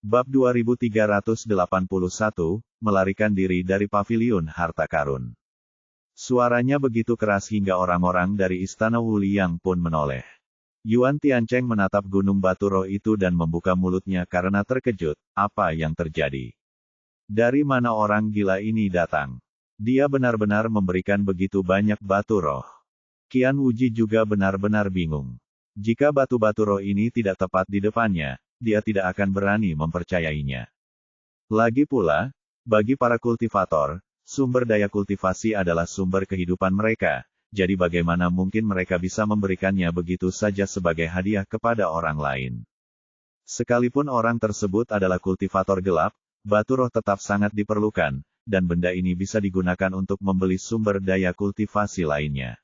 Bab 2381, melarikan diri dari paviliun harta karun. Suaranya begitu keras hingga orang-orang dari istana Wuliang pun menoleh. Yuan Tiancheng menatap gunung batu roh itu dan membuka mulutnya karena terkejut. Apa yang terjadi? Dari mana orang gila ini datang? Dia benar-benar memberikan begitu banyak batu roh. Qian Wuji juga benar-benar bingung. Jika batu-batu roh ini tidak tepat di depannya, dia tidak akan berani mempercayainya. Lagi pula, bagi para kultivator, sumber daya kultivasi adalah sumber kehidupan mereka, jadi bagaimana mungkin mereka bisa memberikannya begitu saja sebagai hadiah kepada orang lain. Sekalipun orang tersebut adalah kultivator gelap, batu roh tetap sangat diperlukan, dan benda ini bisa digunakan untuk membeli sumber daya kultivasi lainnya.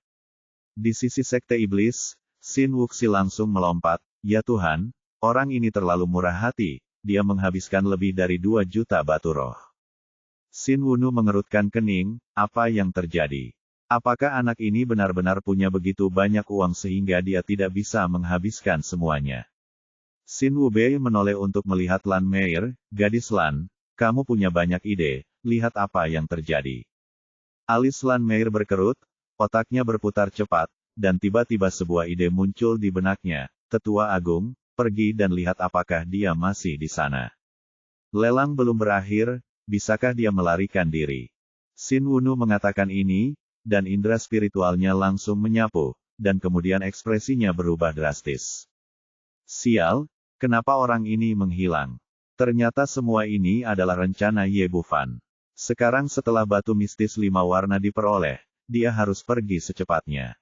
Di sisi sekte iblis, Xin Wuxi langsung melompat, "Ya Tuhan, orang ini terlalu murah hati, dia menghabiskan lebih dari 2 juta batu roh." Xin Wunu mengerutkan kening, apa yang terjadi? Apakah anak ini benar-benar punya begitu banyak uang sehingga dia tidak bisa menghabiskan semuanya? Xin Wubei menoleh untuk melihat Lan Meir. "Gadis Lan, kamu punya banyak ide, lihat apa yang terjadi." Alis Lan Meir berkerut, otaknya berputar cepat, dan tiba-tiba sebuah ide muncul di benaknya. "Tetua Agung, pergi dan lihat apakah dia masih di sana. Lelang belum berakhir, bisakah dia melarikan diri?" Xin Wunu mengatakan ini, dan indera spiritualnya langsung menyapu, dan kemudian ekspresinya berubah drastis. "Sial, kenapa orang ini menghilang? Ternyata semua ini adalah rencana Ye Bufan. Sekarang setelah batu mistis 5 warna diperoleh, dia harus pergi secepatnya.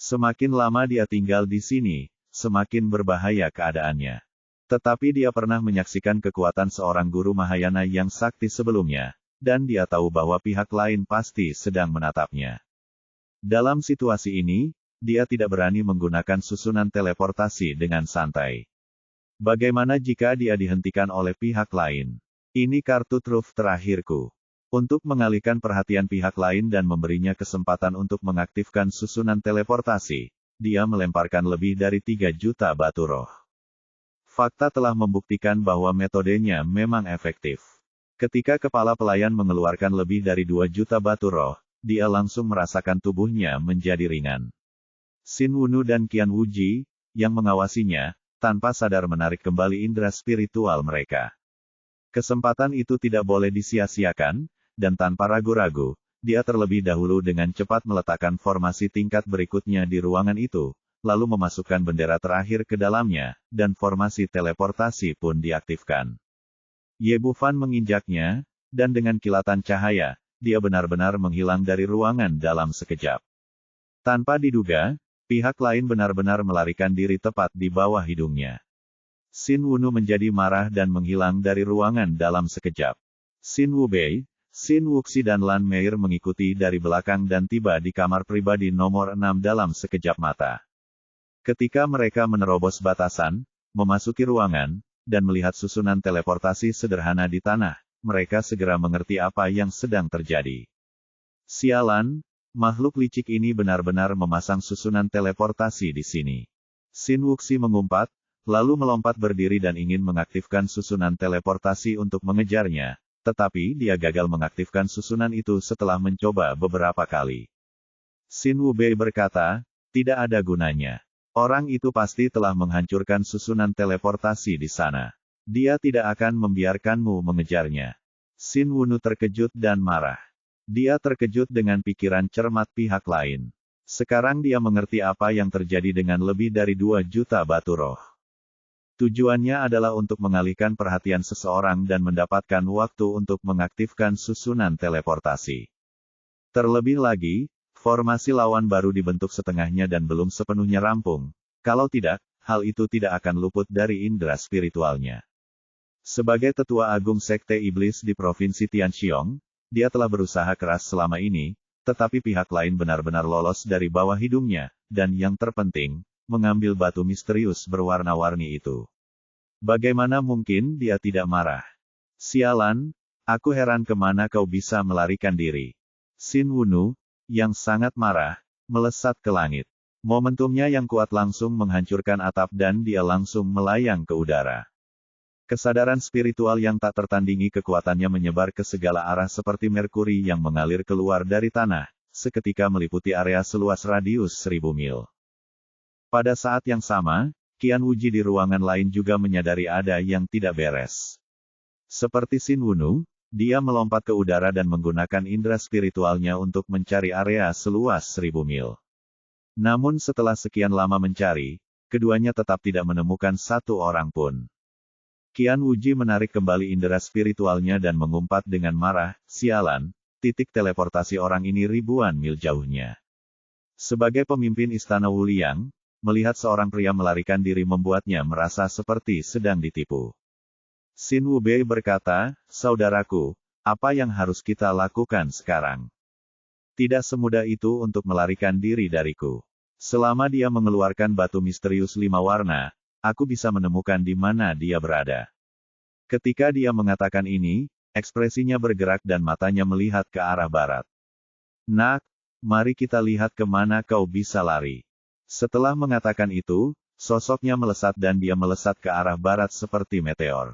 Semakin lama dia tinggal di sini, semakin berbahaya keadaannya." Tetapi dia pernah menyaksikan kekuatan seorang guru Mahayana yang sakti sebelumnya, dan dia tahu bahwa pihak lain pasti sedang menatapnya. Dalam situasi ini, dia tidak berani menggunakan susunan teleportasi dengan santai. Bagaimana jika dia dihentikan oleh pihak lain? Ini kartu truf terakhirku. Untuk mengalihkan perhatian pihak lain dan memberinya kesempatan untuk mengaktifkan susunan teleportasi, dia melemparkan lebih dari 3 juta batu roh. Fakta telah membuktikan bahwa metodenya memang efektif. Ketika kepala pelayan mengeluarkan lebih dari 2 juta batu roh, dia langsung merasakan tubuhnya menjadi ringan. Xin Wunu dan Qian Wuji, yang mengawasinya, tanpa sadar menarik kembali indera spiritual mereka. Kesempatan itu tidak boleh disia-siakan, dan tanpa ragu-ragu, dia terlebih dahulu dengan cepat meletakkan formasi tingkat berikutnya di ruangan itu, lalu memasukkan bendera terakhir ke dalamnya, dan formasi teleportasi pun diaktifkan. Ye Bufan menginjaknya, dan dengan kilatan cahaya, dia benar-benar menghilang dari ruangan dalam sekejap. Tanpa diduga, pihak lain benar-benar melarikan diri tepat di bawah hidungnya. Xin Wunu menjadi marah dan menghilang dari ruangan dalam sekejap. Xin Wubei, Xin Wuxi dan Lan Meir mengikuti dari belakang dan tiba di kamar pribadi nomor 6 dalam sekejap mata. Ketika mereka menerobos batasan, memasuki ruangan, dan melihat susunan teleportasi sederhana di tanah, mereka segera mengerti apa yang sedang terjadi. Sialan, makhluk licik ini benar-benar memasang susunan teleportasi di sini. Xin Wuxi mengumpat, lalu melompat berdiri dan ingin mengaktifkan susunan teleportasi untuk mengejarnya, tetapi dia gagal mengaktifkan susunan itu setelah mencoba beberapa kali. Xin Wubei berkata, "Tidak ada gunanya. Orang itu pasti telah menghancurkan susunan teleportasi di sana. Dia tidak akan membiarkanmu mengejarnya." Xin Wunu terkejut dan marah. Dia terkejut dengan pikiran cermat pihak lain. Sekarang dia mengerti apa yang terjadi dengan lebih dari 2 juta batu roh. Tujuannya adalah untuk mengalihkan perhatian seseorang dan mendapatkan waktu untuk mengaktifkan susunan teleportasi. Terlebih lagi, formasi lawan baru dibentuk setengahnya dan belum sepenuhnya rampung. Kalau tidak, hal itu tidak akan luput dari indera spiritualnya. Sebagai tetua agung sekte iblis di provinsi Tianxiong, dia telah berusaha keras selama ini, tetapi pihak lain benar-benar lolos dari bawah hidungnya, dan yang terpenting, mengambil batu misterius berwarna-warni itu. Bagaimana mungkin dia tidak marah? "Sialan, aku heran kemana kau bisa melarikan diri." Xin Wunu, yang sangat marah, melesat ke langit. Momentumnya yang kuat langsung menghancurkan atap dan dia langsung melayang ke udara. Kesadaran spiritual yang tak tertandingi kekuatannya menyebar ke segala arah seperti merkuri yang mengalir keluar dari tanah, seketika meliputi area seluas radius 1000 mil. Pada saat yang sama, Qian Wuji di ruangan lain juga menyadari ada yang tidak beres. Seperti Xin Wunu, dia melompat ke udara dan menggunakan indera spiritualnya untuk mencari area seluas 1000 mil. Namun setelah sekian lama mencari, keduanya tetap tidak menemukan satu orang pun. Qian Wuji menarik kembali indera spiritualnya dan mengumpat dengan marah, "Sialan, titik teleportasi orang ini ribuan mil jauhnya." Sebagai pemimpin Istana Wuliang, melihat seorang pria melarikan diri membuatnya merasa seperti sedang ditipu. Xin Wubei berkata, "Saudaraku, apa yang harus kita lakukan sekarang? Tidak semudah itu untuk melarikan diri dariku. Selama dia mengeluarkan batu misterius 5 warna, aku bisa menemukan di mana dia berada." Ketika dia mengatakan ini, ekspresinya bergerak dan matanya melihat ke arah barat. "Nak, mari kita lihat kemana kau bisa lari." Setelah mengatakan itu, sosoknya melesat dan dia melesat ke arah barat seperti meteor.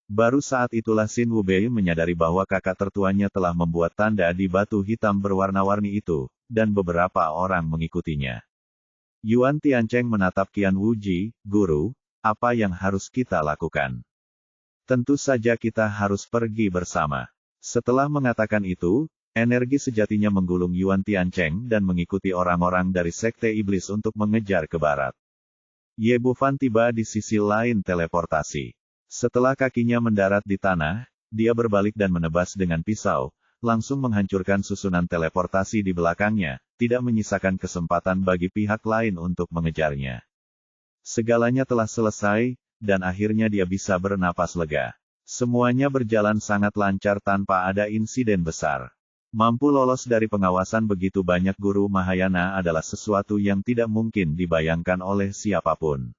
Baru saat itulah Xin Wubei menyadari bahwa kakak tertuanya telah membuat tanda di batu hitam berwarna-warni itu, dan beberapa orang mengikutinya. Yuan Tiancheng menatap Qian Wuji, "Guru, apa yang harus kita lakukan?" "Tentu saja kita harus pergi bersama." Setelah mengatakan itu, energi sejatinya menggulung Yuan Tiancheng dan mengikuti orang-orang dari Sekte Iblis untuk mengejar ke barat. Ye Bufan tiba di sisi lain teleportasi. Setelah kakinya mendarat di tanah, dia berbalik dan menebas dengan pisau, langsung menghancurkan susunan teleportasi di belakangnya, tidak menyisakan kesempatan bagi pihak lain untuk mengejarnya. Segalanya telah selesai, dan akhirnya dia bisa bernapas lega. Semuanya berjalan sangat lancar tanpa ada insiden besar. Mampu lolos dari pengawasan begitu banyak guru Mahayana adalah sesuatu yang tidak mungkin dibayangkan oleh siapapun.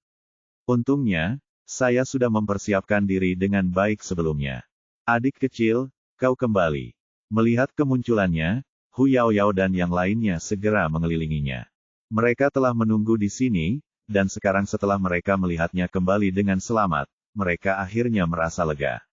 Untungnya, saya sudah mempersiapkan diri dengan baik sebelumnya. "Adik kecil, kau kembali." Melihat kemunculannya, Hu Yaoyao dan yang lainnya segera mengelilinginya. Mereka telah menunggu di sini, dan sekarang setelah mereka melihatnya kembali dengan selamat, mereka akhirnya merasa lega.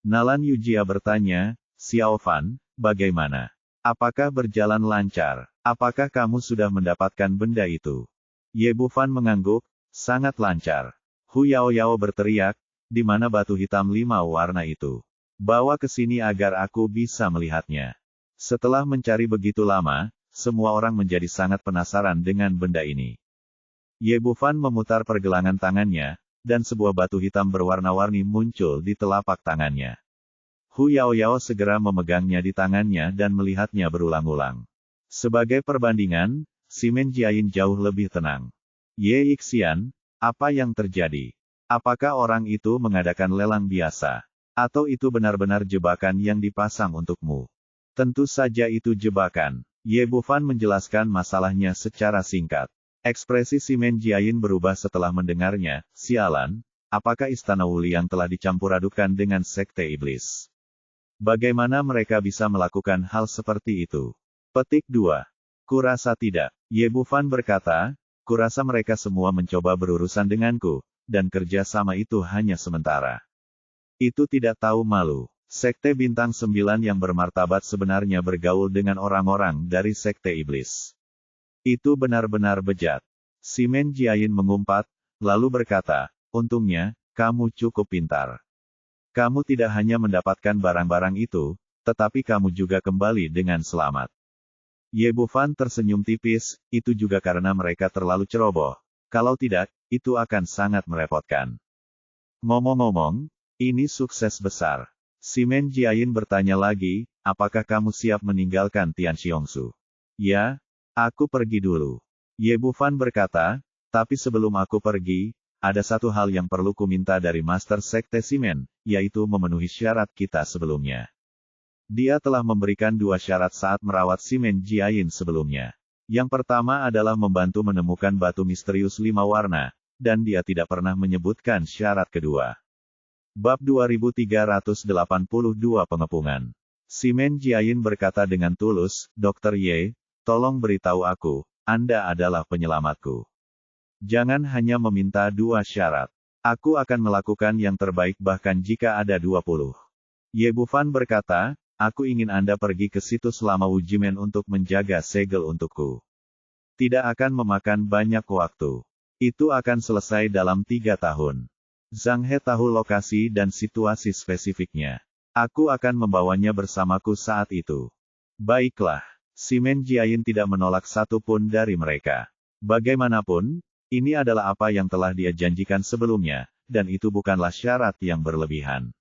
Nalan Yujia bertanya, "Xiao Fan, bagaimana? Apakah berjalan lancar? Apakah kamu sudah mendapatkan benda itu?" Ye Bufan mengangguk, "Sangat lancar." Hu Yaoyao berteriak, "Di mana batu hitam 5 warna itu? Bawa ke sini agar aku bisa melihatnya." Setelah mencari begitu lama, semua orang menjadi sangat penasaran dengan benda ini. Ye Bufan memutar pergelangan tangannya, dan sebuah batu hitam berwarna-warni muncul di telapak tangannya. Hu Yaoyao segera memegangnya di tangannya dan melihatnya berulang-ulang. Sebagai perbandingan, Simen Jiayin jauh lebih tenang. "Ye Ixian, apa yang terjadi? Apakah orang itu mengadakan lelang biasa? Atau itu benar-benar jebakan yang dipasang untukmu?" "Tentu saja itu jebakan." Ye Bufan menjelaskan masalahnya secara singkat. Ekspresi Simen Jiayin berubah setelah mendengarnya, "Sialan, apakah Istana Wuliang telah dicampur adukan dengan Sekte Iblis? Bagaimana mereka bisa melakukan hal seperti itu?" Petik 2. "Kurasa tidak." Ye Bufan berkata, "Kurasa mereka semua mencoba berurusan denganku, dan kerja sama itu hanya sementara. Itu tidak tahu malu. Sekte Bintang 9 yang bermartabat sebenarnya bergaul dengan orang-orang dari Sekte Iblis. Itu benar-benar bejat." Simen Jiayin mengumpat, lalu berkata, "Untungnya, kamu cukup pintar. Kamu tidak hanya mendapatkan barang-barang itu, tetapi kamu juga kembali dengan selamat." Ye Bufan tersenyum tipis, "Itu juga karena mereka terlalu ceroboh. Kalau tidak, itu akan sangat merepotkan." "Ngomong-ngomong, ini sukses besar." Simen Jiayin bertanya lagi, "Apakah kamu siap meninggalkan Tian Xiongsu?" "Ya, aku pergi dulu." Ye Bufan berkata, "Tapi sebelum aku pergi, ada satu hal yang perlu kuminta dari Master Sekte Simen, yaitu memenuhi syarat kita sebelumnya." Dia telah memberikan 2 syarat saat merawat Simen Jiayin sebelumnya. Yang pertama adalah membantu menemukan batu misterius 5 warna, dan dia tidak pernah menyebutkan syarat kedua. Bab 2382 Pengepungan. Simen Jiayin berkata dengan tulus, "Dr. Ye, tolong beritahu aku, Anda adalah penyelamatku. Jangan hanya meminta 2 syarat. Aku akan melakukan yang terbaik bahkan jika ada 20. Ye Bufan berkata, aku ingin Anda pergi ke situ selama Wujimen untuk menjaga segel untukku. Tidak akan memakan banyak waktu. Itu akan selesai dalam 3 tahun. Zhang He tahu lokasi dan situasi spesifiknya. Aku akan membawanya bersamaku saat itu. Baiklah. Simen Jiayin tidak menolak satu pun dari mereka. Bagaimanapun, ini adalah apa yang telah dia janjikan sebelumnya, dan itu bukanlah syarat yang berlebihan.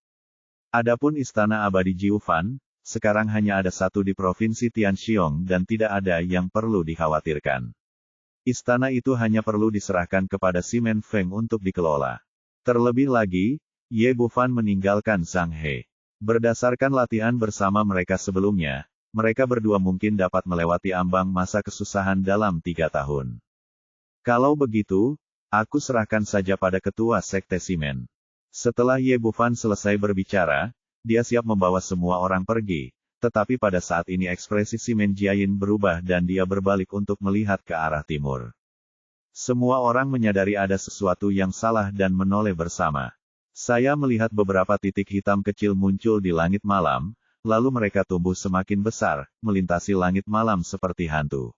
Adapun Istana Abadi Jiufan, sekarang hanya ada satu di Provinsi Tianxiong dan tidak ada yang perlu dikhawatirkan. Istana itu hanya perlu diserahkan kepada Simen Feng untuk dikelola. Terlebih lagi, Ye Bufan meninggalkan Zhang He. Berdasarkan latihan bersama mereka sebelumnya, mereka berdua mungkin dapat melewati ambang masa kesusahan dalam 3 tahun. Kalau begitu, aku serahkan saja pada ketua Sekte Simen. Setelah Ye Bufan selesai berbicara, dia siap membawa semua orang pergi, tetapi pada saat ini ekspresi Simen Jiayin berubah dan dia berbalik untuk melihat ke arah timur. Semua orang menyadari ada sesuatu yang salah dan menoleh bersama. Saya melihat beberapa titik hitam kecil muncul di langit malam, lalu mereka tumbuh semakin besar, melintasi langit malam seperti hantu.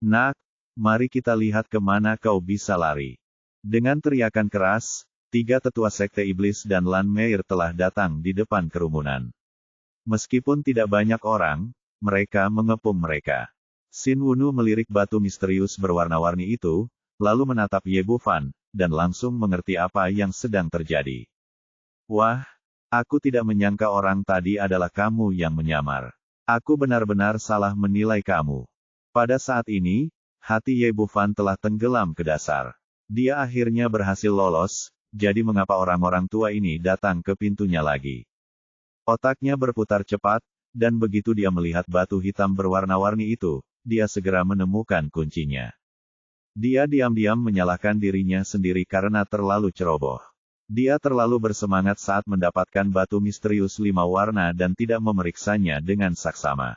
Nak, mari kita lihat kemana kau bisa lari. Dengan teriakan keras, 3 tetua Sekte Iblis dan Lan Meir telah datang di depan kerumunan. Meskipun tidak banyak orang, mereka mengepung mereka. Xin Wunu melirik batu misterius berwarna-warni itu, lalu menatap Ye Bufan, dan langsung mengerti apa yang sedang terjadi. Wah, aku tidak menyangka orang tadi adalah kamu yang menyamar. Aku benar-benar salah menilai kamu. Pada saat ini, hati Ye Bufan telah tenggelam ke dasar. Dia akhirnya berhasil lolos, jadi mengapa orang-orang tua ini datang ke pintunya lagi? Otaknya berputar cepat, dan begitu dia melihat batu hitam berwarna-warni itu, dia segera menemukan kuncinya. Dia diam-diam menyalahkan dirinya sendiri karena terlalu ceroboh. Dia terlalu bersemangat saat mendapatkan batu misterius 5 warna dan tidak memeriksanya dengan saksama.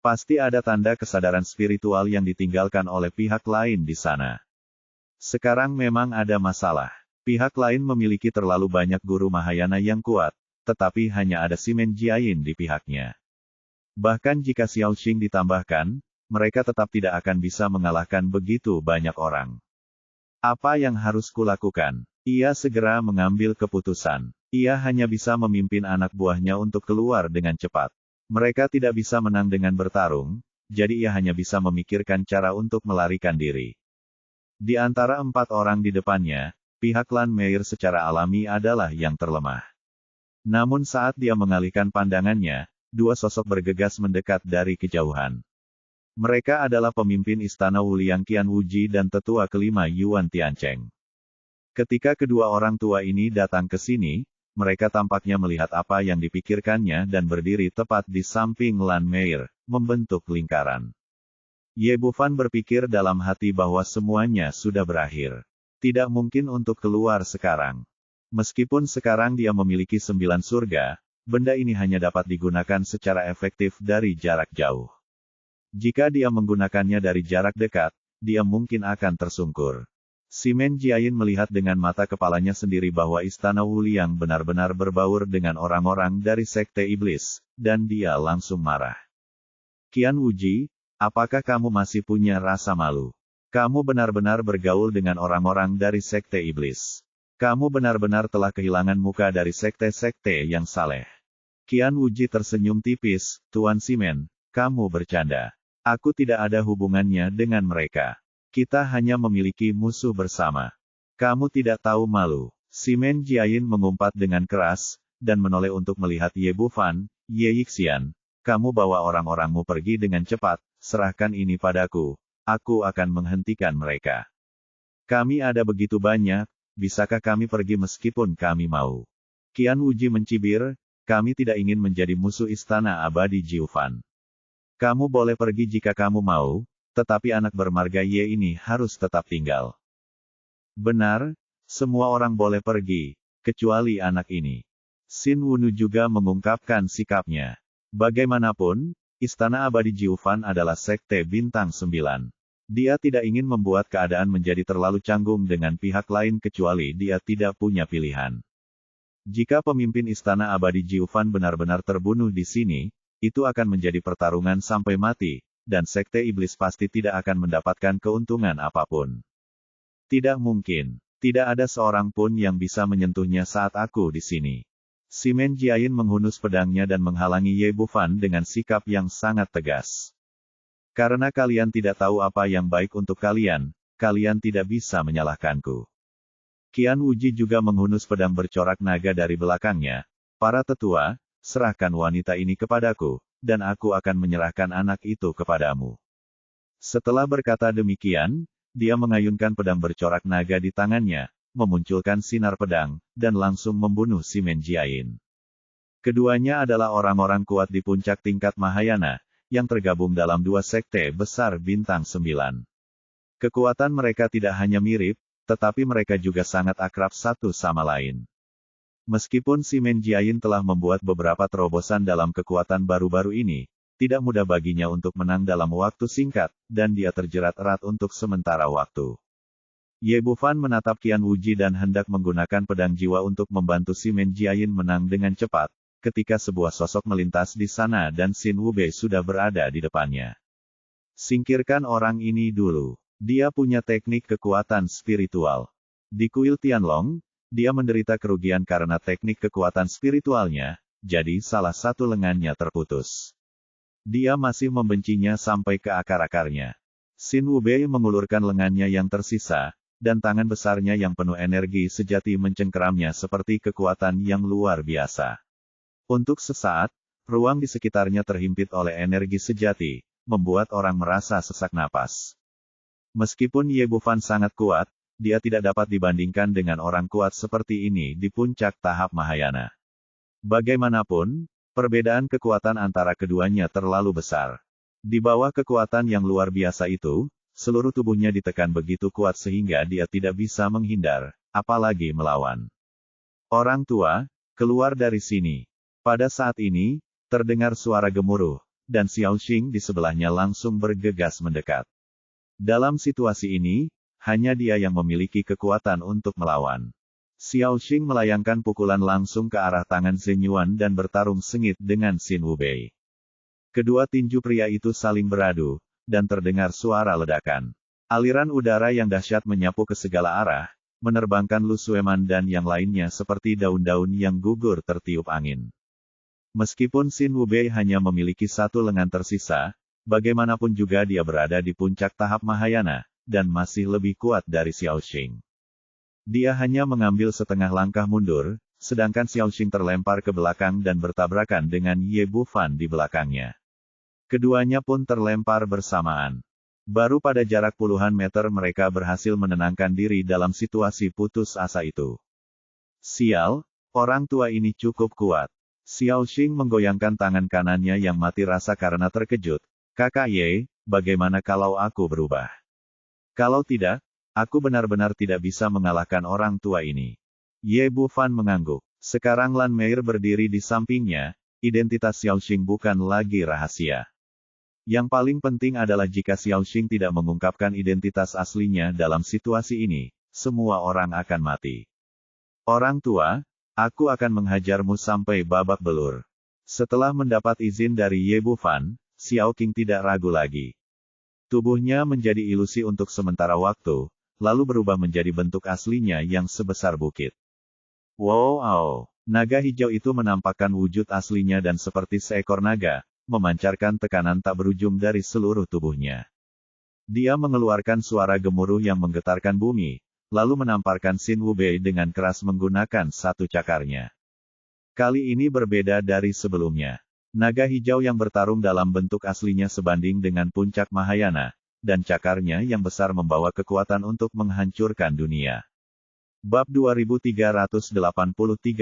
Pasti ada tanda kesadaran spiritual yang ditinggalkan oleh pihak lain di sana. Sekarang memang ada masalah. Pihak lain memiliki terlalu banyak guru Mahayana yang kuat, tetapi hanya ada Simen Jiayin di pihaknya. Bahkan jika Xiao Xing ditambahkan, mereka tetap tidak akan bisa mengalahkan begitu banyak orang. Apa yang harus kulakukan? Ia segera mengambil keputusan. Ia hanya bisa memimpin anak buahnya untuk keluar dengan cepat. Mereka tidak bisa menang dengan bertarung, jadi ia hanya bisa memikirkan cara untuk melarikan diri. Di antara 4 orang di depannya, pihak Lan Meir secara alami adalah yang terlemah. Namun saat dia mengalihkan pandangannya, 2 sosok bergegas mendekat dari kejauhan. Mereka adalah pemimpin Istana Wuliang Qian Wuji dan tetua kelima Yuan Tiancheng. Ketika kedua orang tua ini datang ke sini, mereka tampaknya melihat apa yang dipikirkannya dan berdiri tepat di samping Lan Meir, membentuk lingkaran. Ye Bufan berpikir dalam hati bahwa semuanya sudah berakhir. Tidak mungkin untuk keluar sekarang. Meskipun sekarang dia memiliki 9 surga, benda ini hanya dapat digunakan secara efektif dari jarak jauh. Jika dia menggunakannya dari jarak dekat, dia mungkin akan tersungkur. Simen Jiayin melihat dengan mata kepalanya sendiri bahwa Istana Wuliang benar-benar berbaur dengan orang-orang dari Sekte Iblis, dan dia langsung marah. Qian Wuji, apakah kamu masih punya rasa malu? Kamu benar-benar bergaul dengan orang-orang dari Sekte Iblis. Kamu benar-benar telah kehilangan muka dari sekte-sekte yang saleh. Qian Wuji tersenyum tipis, Tuan Simen, kamu bercanda. Aku tidak ada hubungannya dengan mereka. Kita hanya memiliki musuh bersama. Kamu tidak tahu malu. Simen Jiayin mengumpat dengan keras, dan menoleh untuk melihat Ye Bufan. Ye Yixian, kamu bawa orang-orangmu pergi dengan cepat, serahkan ini padaku, aku akan menghentikan mereka. Kami ada begitu banyak, bisakah kami pergi meskipun kami mau? Qian Wuji mencibir, kami tidak ingin menjadi musuh Istana Abadi Jiufan. Kamu boleh pergi jika kamu mau, tetapi anak bermarga Ye ini harus tetap tinggal. Benar, semua orang boleh pergi, kecuali anak ini. Xin Wunu juga mengungkapkan sikapnya. Bagaimanapun, Istana Abadi Jiufan adalah sekte bintang 9. Dia tidak ingin membuat keadaan menjadi terlalu canggung dengan pihak lain kecuali dia tidak punya pilihan. Jika pemimpin Istana Abadi Jiufan benar-benar terbunuh di sini, itu akan menjadi pertarungan sampai mati, dan Sekte Iblis pasti tidak akan mendapatkan keuntungan apapun. Tidak mungkin. Tidak ada seorang pun yang bisa menyentuhnya saat aku di sini. Simen Jiayin menghunus pedangnya dan menghalangi Ye Bufan dengan sikap yang sangat tegas. Karena kalian tidak tahu apa yang baik untuk kalian, kalian tidak bisa menyalahkanku. Qian Wuji juga menghunus pedang bercorak naga dari belakangnya. Para tetua, serahkan wanita ini kepadaku, dan aku akan menyerahkan anak itu kepadamu. Setelah berkata demikian, dia mengayunkan pedang bercorak naga di tangannya, memunculkan sinar pedang, dan langsung membunuh Simen Jiayin. Keduanya adalah orang-orang kuat di puncak tingkat Mahayana, yang tergabung dalam dua sekte besar bintang 9. Kekuatan mereka tidak hanya mirip, tetapi mereka juga sangat akrab satu sama lain. Meskipun Simen Jiayin telah membuat beberapa terobosan dalam kekuatan baru-baru ini, tidak mudah baginya untuk menang dalam waktu singkat, dan dia terjerat erat untuk sementara waktu. Ye Bufan menatap Qian Wuji dan hendak menggunakan pedang jiwa untuk membantu Simen Jiayin menang dengan cepat, ketika sebuah sosok melintas di sana dan Xin Wubei sudah berada di depannya. Singkirkan orang ini dulu. Dia punya teknik kekuatan spiritual. Di kuil Tianlong, dia menderita kerugian karena teknik kekuatan spiritualnya, jadi salah satu lengannya terputus. Dia masih membencinya sampai ke akar-akarnya. Xin Wubei mengulurkan lengannya yang tersisa, dan tangan besarnya yang penuh energi sejati mencengkeramnya seperti kekuatan yang luar biasa. Untuk sesaat, ruang di sekitarnya terhimpit oleh energi sejati, membuat orang merasa sesak napas. Meskipun Ye Bufan sangat kuat, dia tidak dapat dibandingkan dengan orang kuat seperti ini di puncak tahap Mahayana. Bagaimanapun, perbedaan kekuatan antara keduanya terlalu besar. Di bawah kekuatan yang luar biasa itu, seluruh tubuhnya ditekan begitu kuat sehingga dia tidak bisa menghindar, apalagi melawan. Orang tua, keluar dari sini. Pada saat ini, terdengar suara gemuruh, dan Xiao Xing di sebelahnya langsung bergegas mendekat. Dalam situasi ini, hanya dia yang memiliki kekuatan untuk melawan. Xiao Xing melayangkan pukulan langsung ke arah tangan Zhen Yuan dan bertarung sengit dengan Xin Wubei. Kedua tinju pria itu saling beradu, dan terdengar suara ledakan. Aliran udara yang dahsyat menyapu ke segala arah, menerbangkan Lu Sueman dan yang lainnya seperti daun-daun yang gugur tertiup angin. Meskipun Xin Wubei hanya memiliki satu lengan tersisa, bagaimanapun juga dia berada di puncak tahap Mahayana, dan masih lebih kuat dari Xiao Xing. Dia hanya mengambil setengah langkah mundur, sedangkan Xiao Xing terlempar ke belakang dan bertabrakan dengan Ye Bufan di belakangnya. Keduanya pun terlempar bersamaan. Baru pada jarak puluhan meter mereka berhasil menenangkan diri dalam situasi putus asa itu. Sial, orang tua ini cukup kuat. Xiao Xing menggoyangkan tangan kanannya yang mati rasa karena terkejut. Kakak Ye, bagaimana kalau aku berubah? Kalau tidak, aku benar-benar tidak bisa mengalahkan orang tua ini. Ye Bufan mengangguk. Sekarang Lan Meir berdiri di sampingnya, identitas Xiao Xing bukan lagi rahasia. Yang paling penting adalah jika Xiao Xing tidak mengungkapkan identitas aslinya dalam situasi ini, semua orang akan mati. Orang tua, aku akan menghajarmu sampai babak belur. Setelah mendapat izin dari Ye Bufan, Xiao Qing tidak ragu lagi. Tubuhnya menjadi ilusi untuk sementara waktu, lalu berubah menjadi bentuk aslinya yang sebesar bukit. Wow! Naga hijau itu menampakkan wujud aslinya dan seperti seekor naga, memancarkan tekanan tak berujung dari seluruh tubuhnya. Dia mengeluarkan suara gemuruh yang menggetarkan bumi, lalu menamparkan Xin Wubei dengan keras menggunakan satu cakarnya. Kali ini berbeda dari sebelumnya. Naga hijau yang bertarung dalam bentuk aslinya sebanding dengan puncak Mahayana, dan cakarnya yang besar membawa kekuatan untuk menghancurkan dunia. Bab 2383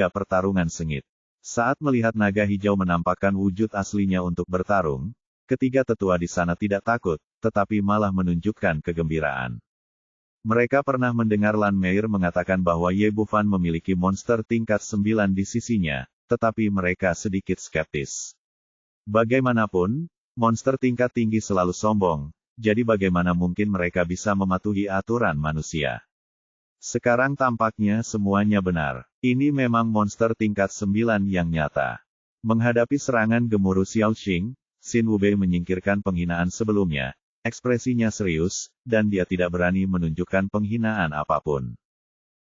Pertarungan Sengit. Saat melihat naga hijau menampakkan wujud aslinya untuk bertarung, ketiga tetua di sana tidak takut, tetapi malah menunjukkan kegembiraan. Mereka pernah mendengar Lan Meir mengatakan bahwa Ye Bufan memiliki monster tingkat 9 di sisinya, tetapi mereka sedikit skeptis. Bagaimanapun, monster tingkat tinggi selalu sombong, jadi bagaimana mungkin mereka bisa mematuhi aturan manusia? Sekarang tampaknya semuanya benar. Ini memang monster tingkat 9 yang nyata. Menghadapi serangan gemuruh Xiaoxing, Xin Wubei menyingkirkan penghinaan sebelumnya. Ekspresinya serius, dan dia tidak berani menunjukkan penghinaan apapun.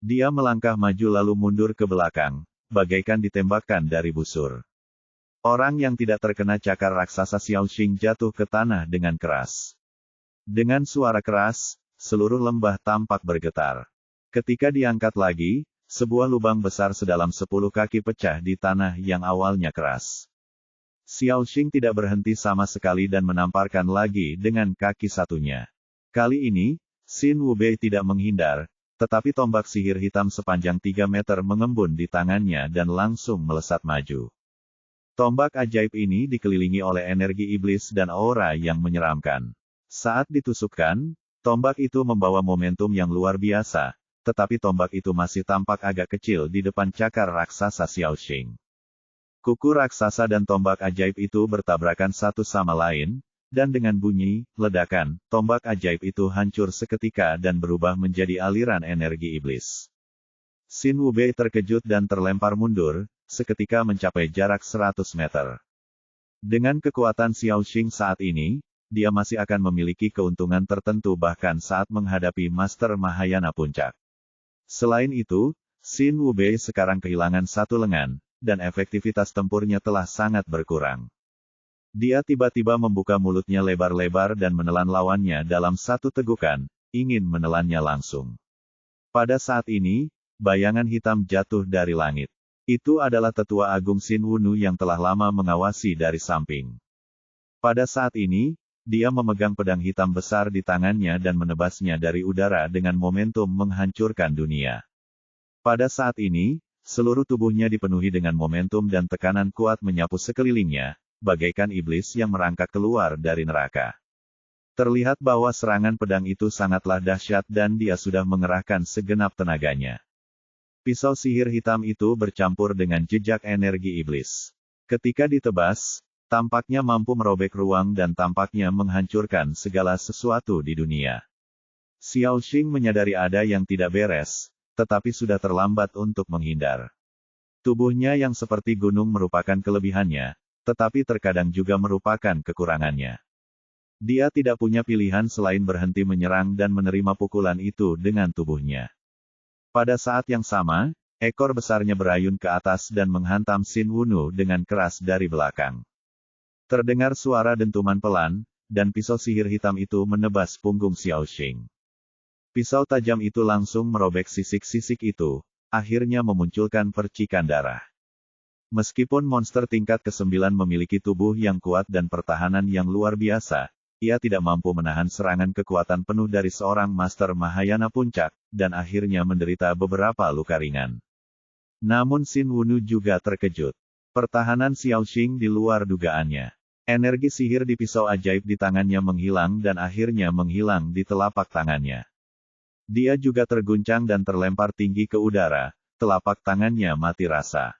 Dia melangkah maju lalu mundur ke belakang, bagaikan ditembakkan dari busur. Orang yang tidak terkena cakar raksasa Xiaoxing jatuh ke tanah dengan keras. Dengan suara keras, seluruh lembah tampak bergetar. Ketika diangkat lagi, sebuah lubang besar sedalam 10 kaki pecah di tanah yang awalnya keras. Xiaoxing tidak berhenti sama sekali dan menamparkan lagi dengan kaki satunya. Kali ini, Xin Wubei tidak menghindar, tetapi tombak sihir hitam sepanjang 3 meter mengembun di tangannya dan langsung melesat maju. Tombak ajaib ini dikelilingi oleh energi iblis dan aura yang menyeramkan. Saat ditusukkan, tombak itu membawa momentum yang luar biasa, tetapi tombak itu masih tampak agak kecil di depan cakar raksasa Xiaoxing. Kuku raksasa dan tombak ajaib itu bertabrakan satu sama lain, dan dengan bunyi ledakan, tombak ajaib itu hancur seketika dan berubah menjadi aliran energi iblis. Xin Wubei terkejut dan terlempar mundur, seketika mencapai jarak 100 meter. Dengan kekuatan Xiaoxing saat ini, dia masih akan memiliki keuntungan tertentu bahkan saat menghadapi Master Mahayana Puncak. Selain itu, Xin Wubei sekarang kehilangan satu lengan, dan efektivitas tempurnya telah sangat berkurang. Dia tiba-tiba membuka mulutnya lebar-lebar dan menelan lawannya dalam satu tegukan, ingin menelannya langsung. Pada saat ini, bayangan hitam jatuh dari langit. Itu adalah tetua agung Xin Wunu yang telah lama mengawasi dari samping. Pada saat ini, dia memegang pedang hitam besar di tangannya dan menebasnya dari udara dengan momentum menghancurkan dunia. Pada saat ini, seluruh tubuhnya dipenuhi dengan momentum dan tekanan kuat menyapu sekelilingnya, bagaikan iblis yang merangkak keluar dari neraka. Terlihat bahwa serangan pedang itu sangatlah dahsyat dan dia sudah mengerahkan segenap tenaganya. Pisau sihir hitam itu bercampur dengan jejak energi iblis. Ketika ditebas, tampaknya mampu merobek ruang dan tampaknya menghancurkan segala sesuatu di dunia. Xiaoxing menyadari ada yang tidak beres, tetapi sudah terlambat untuk menghindar. Tubuhnya yang seperti gunung merupakan kelebihannya, tetapi terkadang juga merupakan kekurangannya. Dia tidak punya pilihan selain berhenti menyerang dan menerima pukulan itu dengan tubuhnya. Pada saat yang sama, ekor besarnya berayun ke atas dan menghantam Xin Wunu dengan keras dari belakang. Terdengar suara dentuman pelan, dan pisau sihir hitam itu menebas punggung Xiaoxing. Pisau tajam itu langsung merobek sisik-sisik itu, akhirnya memunculkan percikan darah. Meskipun monster tingkat ke-9 memiliki tubuh yang kuat dan pertahanan yang luar biasa, ia tidak mampu menahan serangan kekuatan penuh dari seorang Master Mahayana Puncak, dan akhirnya menderita beberapa luka ringan. Namun Xin Wunu juga terkejut. Pertahanan Xiaoxing di luar dugaannya. Energi sihir di pisau ajaib di tangannya menghilang dan akhirnya menghilang di telapak tangannya. Dia juga terguncang dan terlempar tinggi ke udara, telapak tangannya mati rasa.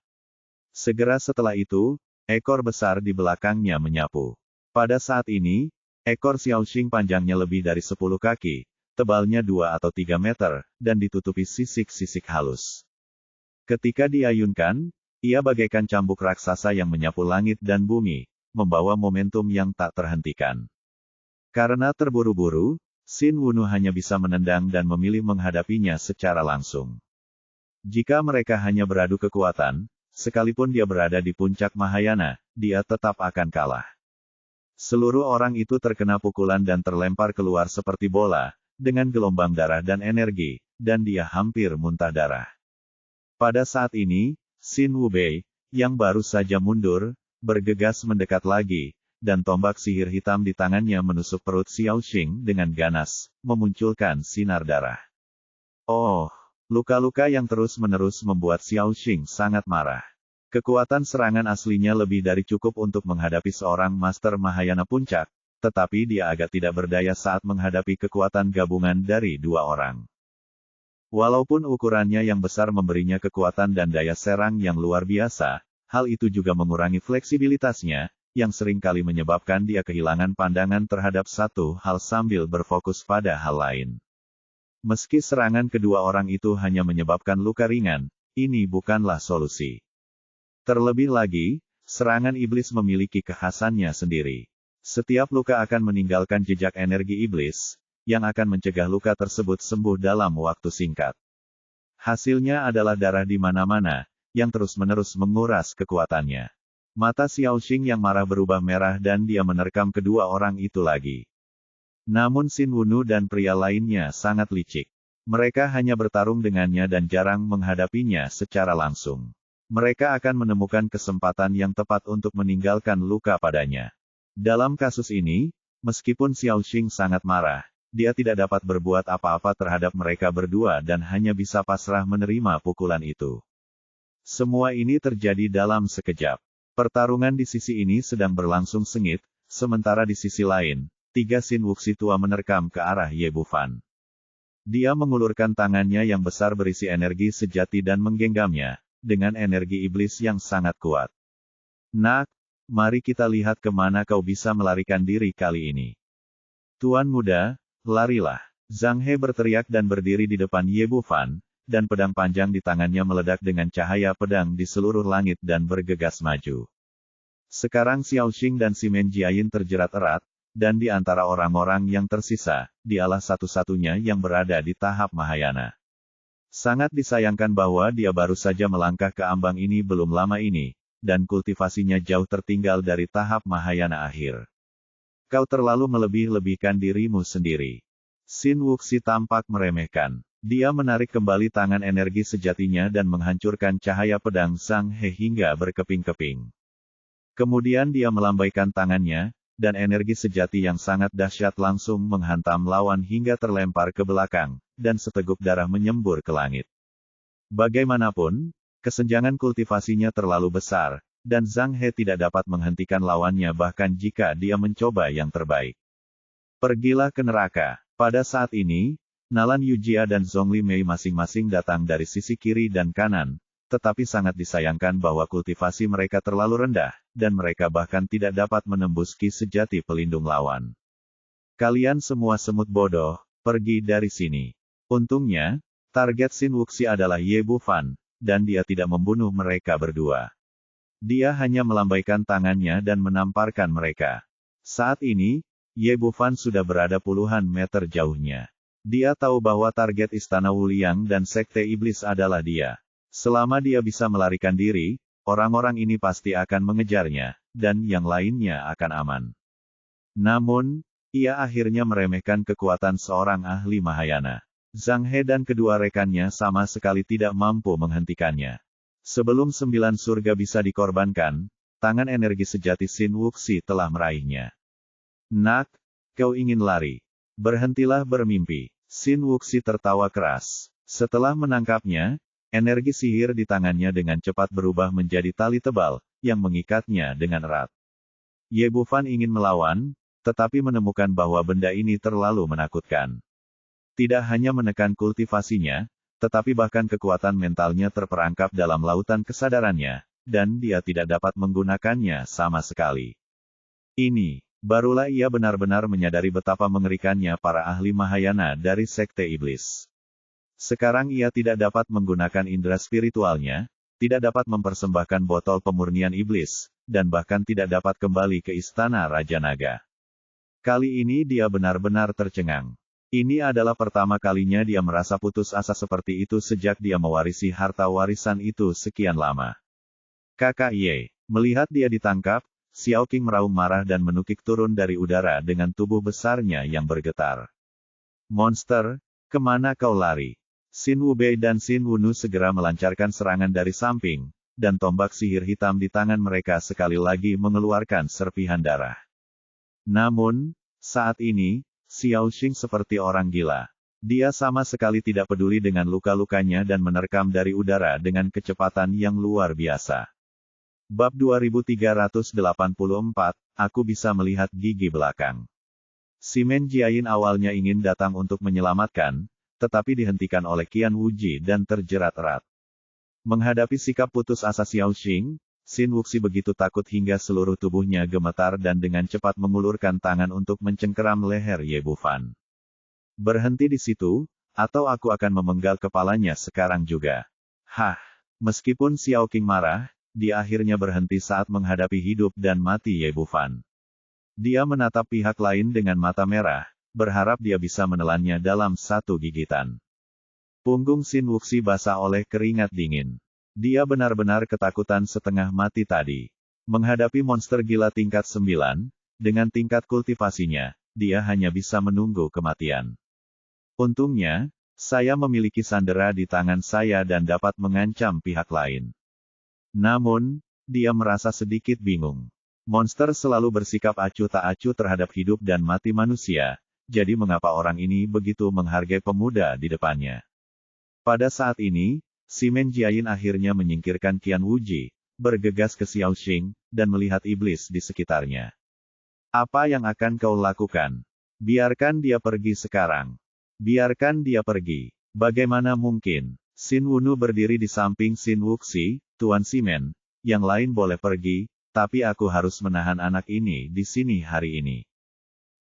Segera setelah itu, ekor besar di belakangnya menyapu. Pada saat ini, ekor Xiaoxing panjangnya lebih dari 10 kaki, tebalnya 2 atau 3 meter, dan ditutupi sisik-sisik halus. Ketika diayunkan, ia bagaikan cambuk raksasa yang menyapu langit dan bumi, membawa momentum yang tak terhentikan. Karena terburu-buru, Xin Wunu hanya bisa menendang dan memilih menghadapinya secara langsung. Jika mereka hanya beradu kekuatan, sekalipun dia berada di puncak Mahayana, dia tetap akan kalah. Seluruh orang itu terkena pukulan dan terlempar keluar seperti bola, dengan gelombang darah dan energi, dan dia hampir muntah darah. Pada saat ini, Xin Wubei, yang baru saja mundur, bergegas mendekat lagi, dan tombak sihir hitam di tangannya menusuk perut Xiaoxing dengan ganas, memunculkan sinar darah. Oh! Luka-luka yang terus-menerus membuat Xiaoxing sangat marah. Kekuatan serangan aslinya lebih dari cukup untuk menghadapi seorang Master Mahayana Puncak, tetapi dia agak tidak berdaya saat menghadapi kekuatan gabungan dari dua orang. Walaupun ukurannya yang besar memberinya kekuatan dan daya serang yang luar biasa, hal itu juga mengurangi fleksibilitasnya, yang seringkali menyebabkan dia kehilangan pandangan terhadap satu hal sambil berfokus pada hal lain. Meski serangan kedua orang itu hanya menyebabkan luka ringan, ini bukanlah solusi. Terlebih lagi, serangan iblis memiliki kekhasannya sendiri. Setiap luka akan meninggalkan jejak energi iblis, yang akan mencegah luka tersebut sembuh dalam waktu singkat. Hasilnya adalah darah di mana-mana, yang terus-menerus menguras kekuatannya. Mata Xiaoxing yang marah berubah merah dan dia menerkam kedua orang itu lagi. Namun Xin Wunu dan pria lainnya sangat licik. Mereka hanya bertarung dengannya dan jarang menghadapinya secara langsung. Mereka akan menemukan kesempatan yang tepat untuk meninggalkan luka padanya. Dalam kasus ini, meskipun Xiaoxing sangat marah, dia tidak dapat berbuat apa-apa terhadap mereka berdua dan hanya bisa pasrah menerima pukulan itu. Semua ini terjadi dalam sekejap. Pertarungan di sisi ini sedang berlangsung sengit, sementara di sisi lain, tiga Xin Wuxi tua menerkam ke arah Ye Bufan. Dia mengulurkan tangannya yang besar berisi energi sejati dan menggenggamnya, dengan energi iblis yang sangat kuat. Nak, mari kita lihat kemana kau bisa melarikan diri kali ini. Tuan muda, larilah. Zhang He berteriak dan berdiri di depan Ye Bufan, dan pedang panjang di tangannya meledak dengan cahaya pedang di seluruh langit dan bergegas maju. Sekarang Xiaoxing dan Simen Jiayin terjerat erat, dan di antara orang-orang yang tersisa, dialah satu-satunya yang berada di tahap Mahayana. Sangat disayangkan bahwa dia baru saja melangkah ke ambang ini belum lama ini, dan kultivasinya jauh tertinggal dari tahap Mahayana akhir. Kau terlalu melebih-lebihkan dirimu sendiri. Xin Wuxi tampak meremehkan. Dia menarik kembali tangan energi sejatinya dan menghancurkan cahaya pedang Zhang He hingga berkeping-keping. Kemudian dia melambaikan tangannya, dan energi sejati yang sangat dahsyat langsung menghantam lawan hingga terlempar ke belakang, dan seteguk darah menyembur ke langit. Bagaimanapun, kesenjangan kultivasinya terlalu besar, dan Zhang He tidak dapat menghentikan lawannya bahkan jika dia mencoba yang terbaik. Pergilah ke neraka. Pada saat ini, Nalan Yujia dan Zhongli Mei masing-masing datang dari sisi kiri dan kanan, tetapi sangat disayangkan bahwa kultivasi mereka terlalu rendah, dan mereka bahkan tidak dapat menembus ki sejati pelindung lawan. Kalian semua semut bodoh, pergi dari sini. Untungnya, target Xin Wuxi adalah Ye Bufan, dan dia tidak membunuh mereka berdua. Dia hanya melambaikan tangannya dan menamparkan mereka. Saat ini, Ye Bufan sudah berada puluhan meter jauhnya. Dia tahu bahwa target Istana Wuliang dan Sekte Iblis adalah dia. Selama dia bisa melarikan diri, orang-orang ini pasti akan mengejarnya, dan yang lainnya akan aman. Namun, ia akhirnya meremehkan kekuatan seorang ahli Mahayana. Zhang He dan kedua rekannya sama sekali tidak mampu menghentikannya. Sebelum 9 surga bisa dikorbankan, tangan energi sejati Xin Wuxi telah meraihnya. Nak, kau ingin lari? Berhentilah bermimpi. Xin Wuxi tertawa keras. Setelah menangkapnya, energi sihir di tangannya dengan cepat berubah menjadi tali tebal, yang mengikatnya dengan erat. Ye Bufan ingin melawan, tetapi menemukan bahwa benda ini terlalu menakutkan. Tidak hanya menekan kultivasinya, tetapi bahkan kekuatan mentalnya terperangkap dalam lautan kesadarannya, dan dia tidak dapat menggunakannya sama sekali. Ini, barulah ia benar-benar menyadari betapa mengerikannya para ahli Mahayana dari Sekte Iblis. Sekarang ia tidak dapat menggunakan indera spiritualnya, tidak dapat mempersembahkan botol pemurnian iblis, dan bahkan tidak dapat kembali ke Istana Raja Naga. Kali ini dia benar-benar tercengang. Ini adalah pertama kalinya dia merasa putus asa seperti itu sejak dia mewarisi harta warisan itu sekian lama. Kakak Ye, melihat dia ditangkap, Xiao Qing meraung marah dan menukik turun dari udara dengan tubuh besarnya yang bergetar. Monster, kemana kau lari? Xin Wubei dan Xin Wunu segera melancarkan serangan dari samping, dan tombak sihir hitam di tangan mereka sekali lagi mengeluarkan serpihan darah. Namun, saat ini, Xiaoxing seperti orang gila. Dia sama sekali tidak peduli dengan luka-lukanya dan menerkam dari udara dengan kecepatan yang luar biasa. Bab 2384, aku bisa melihat gigi belakang. Simen Jiayin awalnya ingin datang untuk menyelamatkan, tetapi dihentikan oleh Qian Wuji dan terjerat erat. Menghadapi sikap putus asa Xiaoxing, Sin Wuxi begitu takut hingga seluruh tubuhnya gemetar dan dengan cepat mengulurkan tangan untuk mencengkeram leher Ye Bufan. Berhenti di situ, atau aku akan memenggal kepalanya sekarang juga. Hah! Meskipun Xiao Qing marah, dia akhirnya berhenti saat menghadapi hidup dan mati Ye Bufan. Dia menatap pihak lain dengan mata merah, berharap dia bisa menelannya dalam satu gigitan. Punggung Sin Wuxi basah oleh keringat dingin. Dia benar-benar ketakutan setengah mati tadi. Menghadapi monster gila tingkat 9, dengan tingkat kultivasinya, dia hanya bisa menunggu kematian. Untungnya, saya memiliki sandera di tangan saya dan dapat mengancam pihak lain. Namun, dia merasa sedikit bingung. Monster selalu bersikap acuh tak acuh terhadap hidup dan mati manusia, jadi mengapa orang ini begitu menghargai pemuda di depannya? Pada saat ini, Simen Jiayin akhirnya menyingkirkan Qian Wuji, bergegas ke Xiao Xing, dan melihat iblis di sekitarnya. Apa yang akan kau lakukan? Biarkan dia pergi sekarang. Biarkan dia pergi. Bagaimana mungkin? Sin Wunu berdiri di samping Sin Wuxi, Tuan Simen. Yang lain boleh pergi, tapi aku harus menahan anak ini di sini hari ini.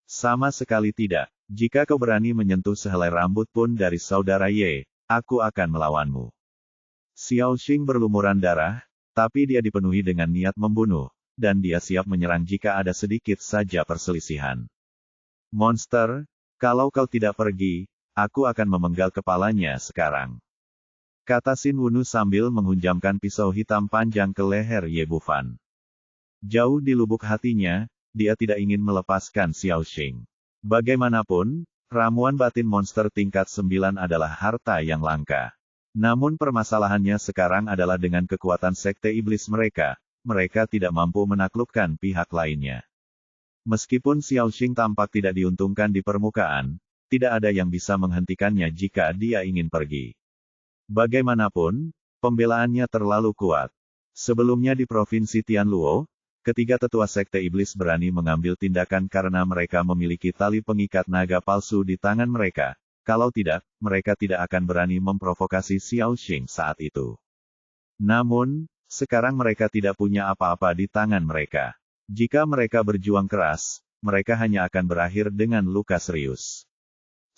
Sama sekali tidak. Jika kau berani menyentuh sehelai rambut pun dari saudara Ye, aku akan melawanmu. Xiao Xing berlumuran darah, tapi dia dipenuhi dengan niat membunuh, dan dia siap menyerang jika ada sedikit saja perselisihan. Monster, kalau kau tidak pergi, aku akan memenggal kepalanya sekarang. Kata Sin Wunu sambil menghunjamkan pisau hitam panjang ke leher Ye Bufan. Jauh di lubuk hatinya, dia tidak ingin melepaskan Xiao Xing. Bagaimanapun, ramuan batin monster tingkat 9 adalah harta yang langka. Namun permasalahannya sekarang adalah dengan kekuatan sekte iblis mereka tidak mampu menaklukkan pihak lainnya. Meskipun Xiao Xing tampak tidak diuntungkan di permukaan, tidak ada yang bisa menghentikannya jika dia ingin pergi. Bagaimanapun, pembelaannya terlalu kuat. Sebelumnya di Provinsi Tianluo, ketiga tetua sekte iblis berani mengambil tindakan karena mereka memiliki tali pengikat naga palsu di tangan mereka. Kalau tidak, mereka tidak akan berani memprovokasi Xiao Xing saat itu. Namun, sekarang mereka tidak punya apa-apa di tangan mereka. Jika mereka berjuang keras, mereka hanya akan berakhir dengan luka serius.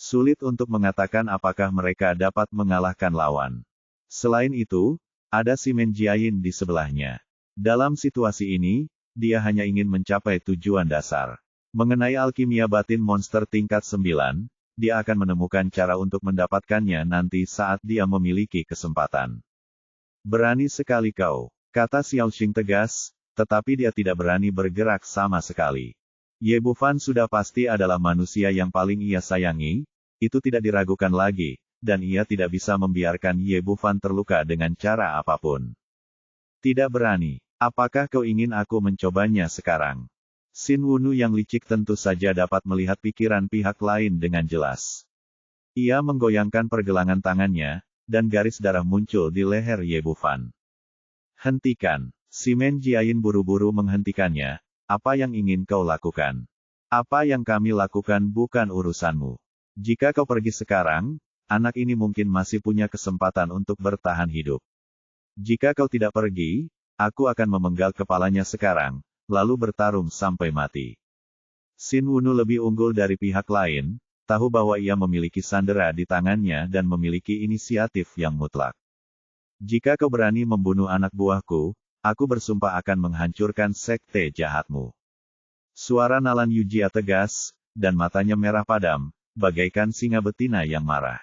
Sulit untuk mengatakan apakah mereka dapat mengalahkan lawan. Selain itu, ada Simen Jiayin di sebelahnya. Dalam situasi ini, dia hanya ingin mencapai tujuan dasar. Mengenai alkimia batin monster tingkat 9, dia akan menemukan cara untuk mendapatkannya nanti saat dia memiliki kesempatan. Berani sekali kau, kata Xiao Xing tegas, tetapi dia tidak berani bergerak sama sekali. Ye Bufan sudah pasti adalah manusia yang paling ia sayangi, itu tidak diragukan lagi, dan ia tidak bisa membiarkan Ye Bufan terluka dengan cara apapun. Tidak berani. Apakah kau ingin aku mencobanya sekarang? Sin Wunu yang licik tentu saja dapat melihat pikiran pihak lain dengan jelas. Ia menggoyangkan pergelangan tangannya, dan garis darah muncul di leher Ye Bufan. Hentikan. Simen Jiayin buru-buru menghentikannya. Apa yang ingin kau lakukan? Apa yang kami lakukan bukan urusanmu. Jika kau pergi sekarang, anak ini mungkin masih punya kesempatan untuk bertahan hidup. Jika kau tidak pergi, aku akan memenggal kepalanya sekarang, lalu bertarung sampai mati. Sin Wunu lebih unggul dari pihak lain, tahu bahwa ia memiliki sandera di tangannya dan memiliki inisiatif yang mutlak. Jika kau berani membunuh anak buahku, aku bersumpah akan menghancurkan sekte jahatmu. Suara Nalan Yujia tegas, dan matanya merah padam, bagaikan singa betina yang marah.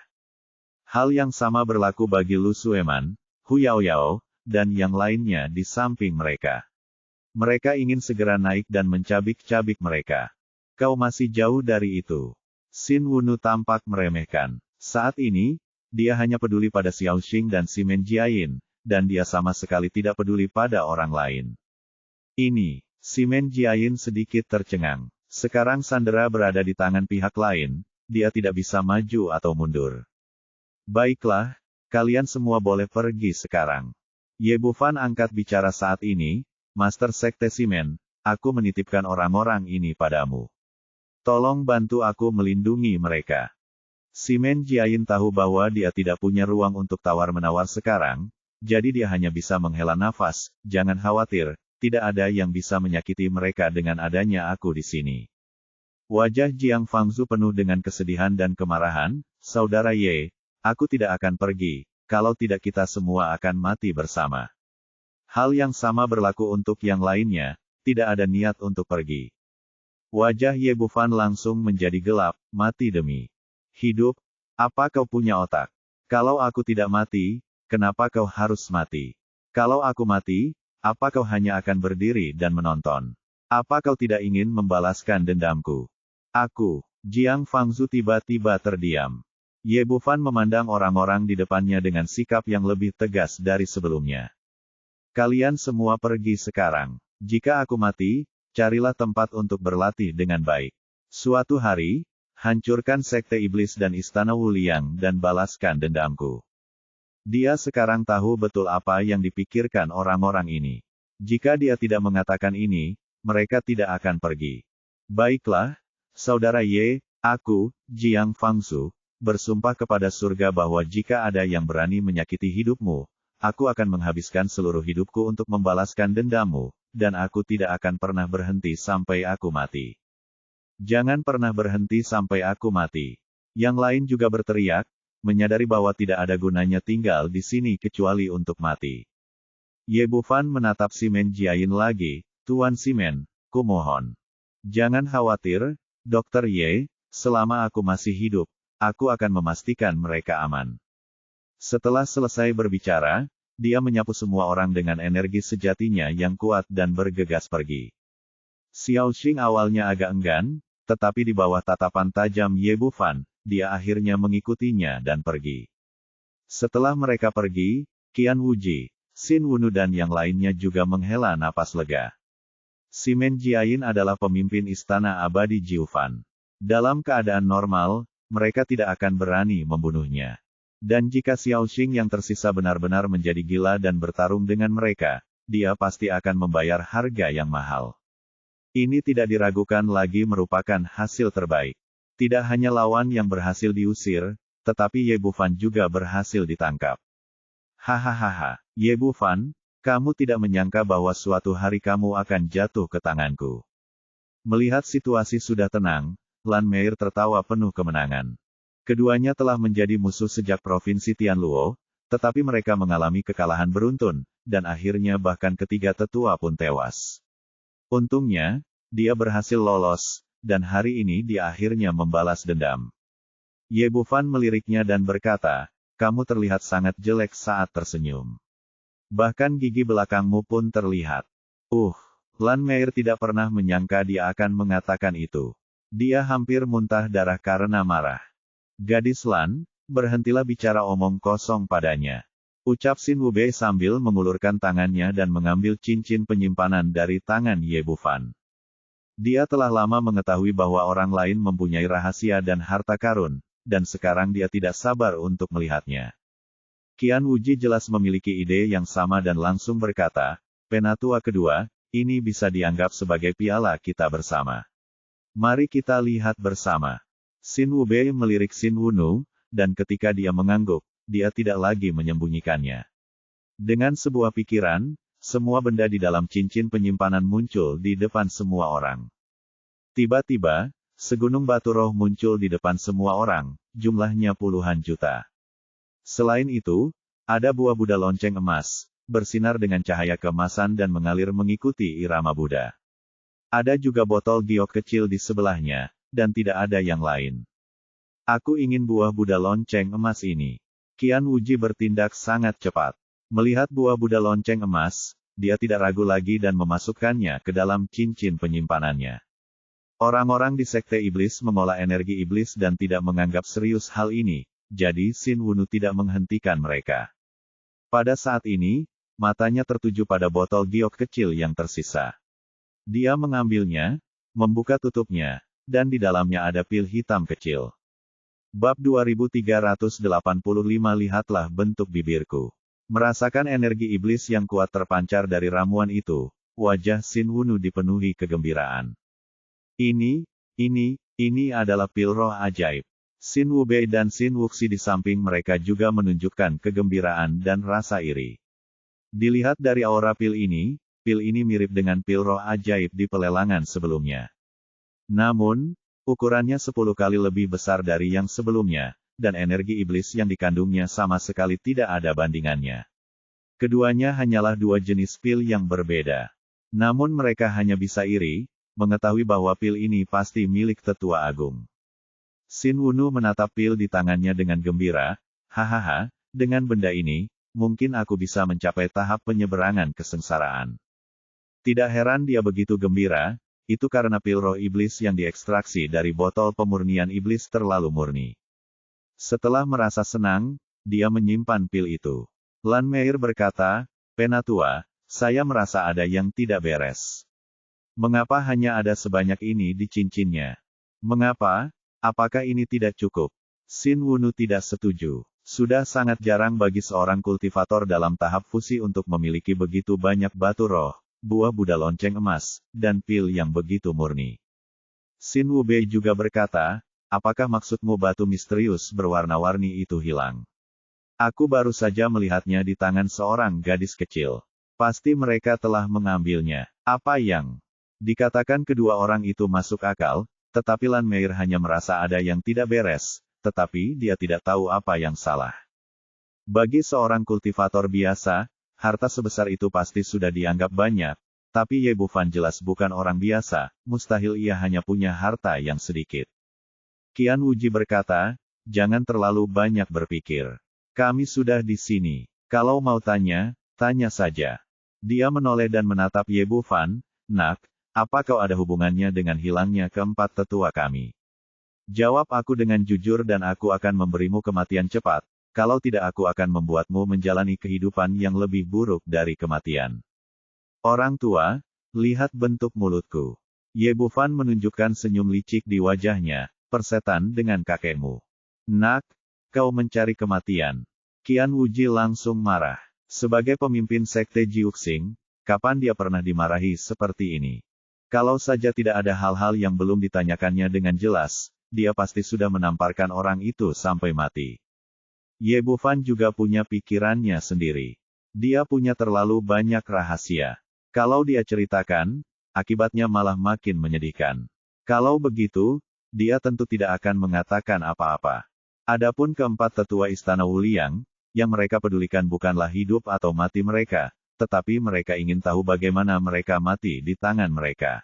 Hal yang sama berlaku bagi Lu Sueman, Hu Yaoyao, dan yang lainnya di samping mereka. Mereka ingin segera naik dan mencabik-cabik mereka. Kau masih jauh dari itu. Sin Wunu tampak meremehkan. Saat ini, dia hanya peduli pada Xiao Xing dan Simen Jiayin, dan dia sama sekali tidak peduli pada orang lain. Ini, Simen Jiayin sedikit tercengang. Sekarang sandera berada di tangan pihak lain, dia tidak bisa maju atau mundur. Baiklah, kalian semua boleh pergi sekarang. Ye Bufan angkat bicara saat ini, Master Sekte Simen, aku menitipkan orang-orang ini padamu. Tolong bantu aku melindungi mereka. Simen Jiayin tahu bahwa dia tidak punya ruang untuk tawar-menawar sekarang, jadi dia hanya bisa menghela nafas. Jangan khawatir, tidak ada yang bisa menyakiti mereka dengan adanya aku di sini. Wajah Jiang Fangzu penuh dengan kesedihan dan kemarahan. Saudara Ye, aku tidak akan pergi, kalau tidak kita semua akan mati bersama. Hal yang sama berlaku untuk yang lainnya, tidak ada niat untuk pergi. Wajah Ye Bufan langsung menjadi gelap, mati demi hidup. Apa kau punya otak? Kalau aku tidak mati, kenapa kau harus mati? Kalau aku mati, apa kau hanya akan berdiri dan menonton? Apa kau tidak ingin membalaskan dendamku? Aku, Jiang Fangzu tiba-tiba terdiam. Ye Bufan memandang orang-orang di depannya dengan sikap yang lebih tegas dari sebelumnya. Kalian semua pergi sekarang. Jika aku mati, carilah tempat untuk berlatih dengan baik. Suatu hari, hancurkan sekte iblis dan istana Wuliang dan balaskan dendamku. Dia sekarang tahu betul apa yang dipikirkan orang-orang ini. Jika dia tidak mengatakan ini, mereka tidak akan pergi. Baiklah, Saudara Ye, aku, Jiang Fangzu, bersumpah kepada surga bahwa jika ada yang berani menyakiti hidupmu, aku akan menghabiskan seluruh hidupku untuk membalaskan dendammu, dan aku tidak akan pernah berhenti sampai aku mati. Jangan pernah berhenti sampai aku mati. Yang lain juga berteriak, menyadari bahwa tidak ada gunanya tinggal di sini kecuali untuk mati. Ye Bufan menatap Simen Jiayin lagi, Tuan Simen, kumohon. Jangan khawatir, Dr. Ye, selama aku masih hidup, aku akan memastikan mereka aman. Setelah selesai berbicara, dia menyapu semua orang dengan energi sejatinya yang kuat dan bergegas pergi. Xiao Xing awalnya agak enggan, tetapi di bawah tatapan tajam Ye Bufan, dia akhirnya mengikutinya dan pergi. Setelah mereka pergi, Qian Wuji, Xin Wunu dan yang lainnya juga menghela napas lega. Simen Jiayin adalah pemimpin istana abadi Jiufan. Dalam keadaan normal, mereka tidak akan berani membunuhnya. Dan jika Xiao Xing yang tersisa benar-benar menjadi gila dan bertarung dengan mereka, dia pasti akan membayar harga yang mahal. Ini tidak diragukan lagi merupakan hasil terbaik. Tidak hanya lawan yang berhasil diusir, tetapi Ye Bufan juga berhasil ditangkap. Hahaha, Ye Bufan, kamu tidak menyangka bahwa suatu hari kamu akan jatuh ke tanganku. Melihat situasi sudah tenang, Lan Meir tertawa penuh kemenangan. Keduanya telah menjadi musuh sejak Provinsi Tianluo, tetapi mereka mengalami kekalahan beruntun, dan akhirnya bahkan ketiga tetua pun tewas. Untungnya, dia berhasil lolos, dan hari ini dia akhirnya membalas dendam. Ye Bufan meliriknya dan berkata, kamu terlihat sangat jelek saat tersenyum. Bahkan gigi belakangmu pun terlihat. Lan Meir tidak pernah menyangka dia akan mengatakan itu. Dia hampir muntah darah karena marah. Gadis Lan, berhentilah bicara omong kosong padanya. Ucap Xin Wubei sambil mengulurkan tangannya dan mengambil cincin penyimpanan dari tangan Ye Bufan. Dia telah lama mengetahui bahwa orang lain mempunyai rahasia dan harta karun, dan sekarang dia tidak sabar untuk melihatnya. Qian Wuji jelas memiliki ide yang sama dan langsung berkata, Penatua kedua, ini bisa dianggap sebagai piala kita bersama. Mari kita lihat bersama. Xin Wubei melirik Xin Wunu, dan ketika dia mengangguk, dia tidak lagi menyembunyikannya. Dengan sebuah pikiran, semua benda di dalam cincin penyimpanan muncul di depan semua orang. Tiba-tiba, segunung batu roh muncul di depan semua orang, jumlahnya puluhan juta. Selain itu, ada buah Buddha lonceng emas, bersinar dengan cahaya keemasan dan mengalir mengikuti irama Buddha. Ada juga botol giok kecil di sebelahnya, dan tidak ada yang lain. Aku ingin buah Buddha lonceng emas ini. Qian Wuji bertindak sangat cepat. Melihat buah Buddha lonceng emas, dia tidak ragu lagi dan memasukkannya ke dalam cincin penyimpanannya. Orang-orang di Sekte Iblis mengolah energi iblis dan tidak menganggap serius hal ini, jadi Xin Wunu tidak menghentikan mereka. Pada saat ini, matanya tertuju pada botol giok kecil yang tersisa. Dia mengambilnya, membuka tutupnya, dan di dalamnya ada pil hitam kecil. Bab 2385 Lihatlah bentuk bibirku. Merasakan energi iblis yang kuat terpancar dari ramuan itu, wajah Xin Wunu dipenuhi kegembiraan. Ini adalah pil roh ajaib. Xin Wubei dan Xin Wuxi di samping mereka juga menunjukkan kegembiraan dan rasa iri. Dilihat dari aura pil ini mirip dengan pil roh ajaib di pelelangan sebelumnya. Namun, ukurannya 10 kali lebih besar dari yang sebelumnya, dan energi iblis yang dikandungnya sama sekali tidak ada bandingannya. Keduanya hanyalah dua jenis pil yang berbeda. Namun mereka hanya bisa iri, mengetahui bahwa pil ini pasti milik Tetua Agung. Xin Wunu menatap pil di tangannya dengan gembira, hahaha, dengan benda ini, mungkin aku bisa mencapai tahap penyeberangan kesengsaraan. Tidak heran dia begitu gembira, itu karena pil roh iblis yang diekstraksi dari botol pemurnian iblis terlalu murni. Setelah merasa senang, dia menyimpan pil itu. Lan Meir berkata, Penatua, saya merasa ada yang tidak beres. Mengapa hanya ada sebanyak ini di cincinnya? Mengapa? Apakah ini tidak cukup? Xin Wunu tidak setuju. Sudah sangat jarang bagi seorang kultivator dalam tahap fusi untuk memiliki begitu banyak batu roh, buah Buddha lonceng emas, dan pil yang begitu murni. Xin Wubei juga berkata, apakah maksudmu batu misterius berwarna-warni itu hilang? Aku baru saja melihatnya di tangan seorang gadis kecil. Pasti mereka telah mengambilnya. Apa yang dikatakan kedua orang itu masuk akal, tetapi Lan Meir hanya merasa ada yang tidak beres, tetapi dia tidak tahu apa yang salah. Bagi seorang kultivator biasa, harta sebesar itu pasti sudah dianggap banyak, tapi Ye Bufan jelas bukan orang biasa, mustahil ia hanya punya harta yang sedikit. Qian Wuji berkata, jangan terlalu banyak berpikir. Kami sudah di sini. Kalau mau tanya, tanya saja. Dia menoleh dan menatap Ye Bufan, nak, apa kau ada hubungannya dengan hilangnya keempat tetua kami? Jawab aku dengan jujur dan aku akan memberimu kematian cepat, kalau tidak aku akan membuatmu menjalani kehidupan yang lebih buruk dari kematian. Orang tua, lihat bentuk mulutku. Ye Bufan menunjukkan senyum licik di wajahnya, persetan dengan kakekmu. Nak, kau mencari kematian. Qian Wuji langsung marah. Sebagai pemimpin sekte Jiuxing, kapan dia pernah dimarahi seperti ini? Kalau saja tidak ada hal-hal yang belum ditanyakannya dengan jelas, dia pasti sudah menamparkan orang itu sampai mati. Ye Bufan juga punya pikirannya sendiri. Dia punya terlalu banyak rahasia. Kalau dia ceritakan, akibatnya malah makin menyedihkan. Kalau begitu, dia tentu tidak akan mengatakan apa-apa. Adapun keempat tetua Istana Wuliang, yang mereka pedulikan bukanlah hidup atau mati mereka, tetapi mereka ingin tahu bagaimana mereka mati di tangan mereka.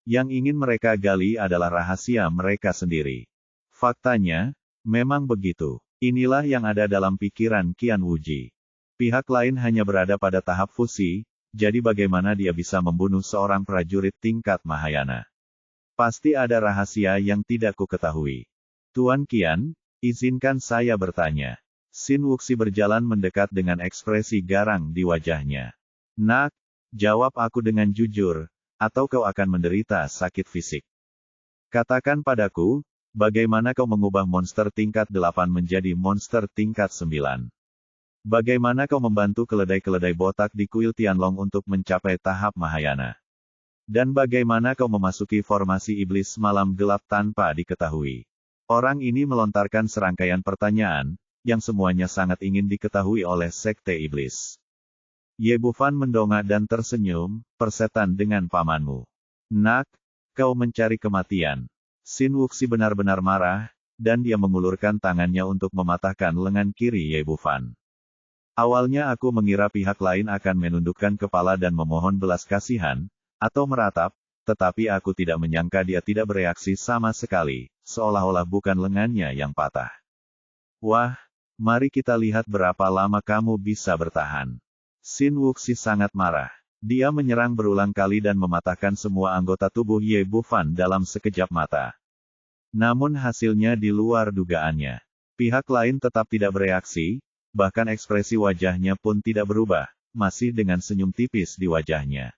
Yang ingin mereka gali adalah rahasia mereka sendiri. Faktanya, memang begitu. Inilah yang ada dalam pikiran Qian Wuji. Pihak lain hanya berada pada tahap fusi, jadi bagaimana dia bisa membunuh seorang prajurit tingkat Mahayana? Pasti ada rahasia yang tidak ku ketahui. Tuan Qian, izinkan saya bertanya. Xin Wuxi berjalan mendekat dengan ekspresi garang di wajahnya. Nak, jawab aku dengan jujur, atau kau akan menderita sakit fisik. Katakan padaku, bagaimana kau mengubah monster tingkat 8 menjadi monster tingkat 9? Bagaimana kau membantu keledai-keledai botak di kuil Tianlong untuk mencapai tahap Mahayana? Dan bagaimana kau memasuki formasi iblis malam gelap tanpa diketahui? Orang ini melontarkan serangkaian pertanyaan, yang semuanya sangat ingin diketahui oleh sekte iblis. Ye Bufan mendongak dan tersenyum, persetan dengan pamanmu. Nak, kau mencari kematian. Xin Wuxi benar-benar marah, dan dia mengulurkan tangannya untuk mematahkan lengan kiri Ye Bufan. Awalnya aku mengira pihak lain akan menundukkan kepala dan memohon belas kasihan, atau meratap, tetapi aku tidak menyangka dia tidak bereaksi sama sekali, seolah-olah bukan lengannya yang patah. Wah, mari kita lihat berapa lama kamu bisa bertahan. Xin Wuxi sangat marah. Dia menyerang berulang kali dan mematahkan semua anggota tubuh Ye Bufan dalam sekejap mata. Namun hasilnya di luar dugaannya. Pihak lain tetap tidak bereaksi, bahkan ekspresi wajahnya pun tidak berubah, masih dengan senyum tipis di wajahnya.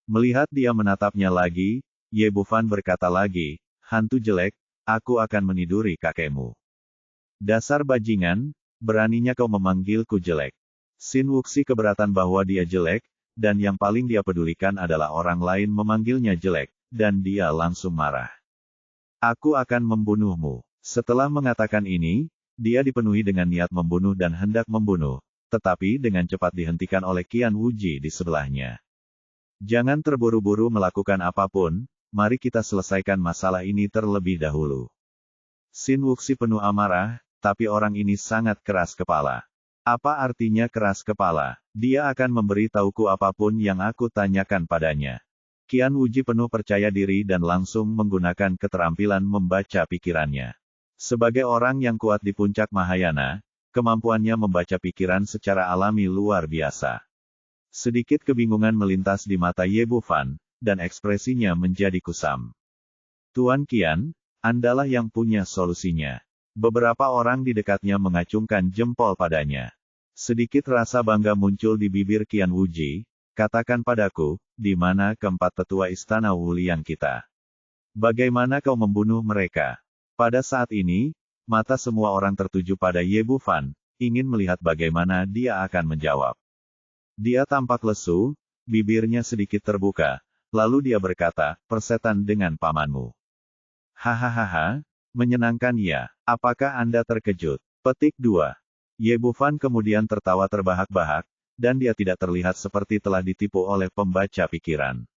Melihat dia menatapnya lagi, Ye Bufan berkata lagi, hantu jelek, aku akan meniduri kakekmu. Dasar bajingan, beraninya kau memanggilku jelek. Xin Wuxi keberatan bahwa dia jelek, dan yang paling dia pedulikan adalah orang lain memanggilnya jelek, dan dia langsung marah. Aku akan membunuhmu. Setelah mengatakan ini, dia dipenuhi dengan niat membunuh dan hendak membunuh, tetapi dengan cepat dihentikan oleh Qian Wuji di sebelahnya. Jangan terburu-buru melakukan apapun, mari kita selesaikan masalah ini terlebih dahulu. Xin Wuxi penuh amarah, tapi orang ini sangat keras kepala. Apa artinya keras kepala? Dia akan memberi tahuku apapun yang aku tanyakan padanya. Qian Wuji penuh percaya diri dan langsung menggunakan keterampilan membaca pikirannya. Sebagai orang yang kuat di puncak Mahayana, kemampuannya membaca pikiran secara alami luar biasa. Sedikit kebingungan melintas di mata Ye Bufan, dan ekspresinya menjadi kusam. Tuan Qian, Andalah yang punya solusinya. Beberapa orang di dekatnya mengacungkan jempol padanya. Sedikit rasa bangga muncul di bibir Qian Wuji. Katakan padaku, di mana keempat tetua istana Wuliang kita? Bagaimana kau membunuh mereka? Pada saat ini, mata semua orang tertuju pada Ye Bufan, ingin melihat bagaimana dia akan menjawab. Dia tampak lesu, bibirnya sedikit terbuka, lalu dia berkata, persetan dengan pamanmu. Hahaha, menyenangkan ya, apakah Anda terkejut? Petik 2. Ye Bufan kemudian tertawa terbahak-bahak, dan dia tidak terlihat seperti telah ditipu oleh pembaca pikiran.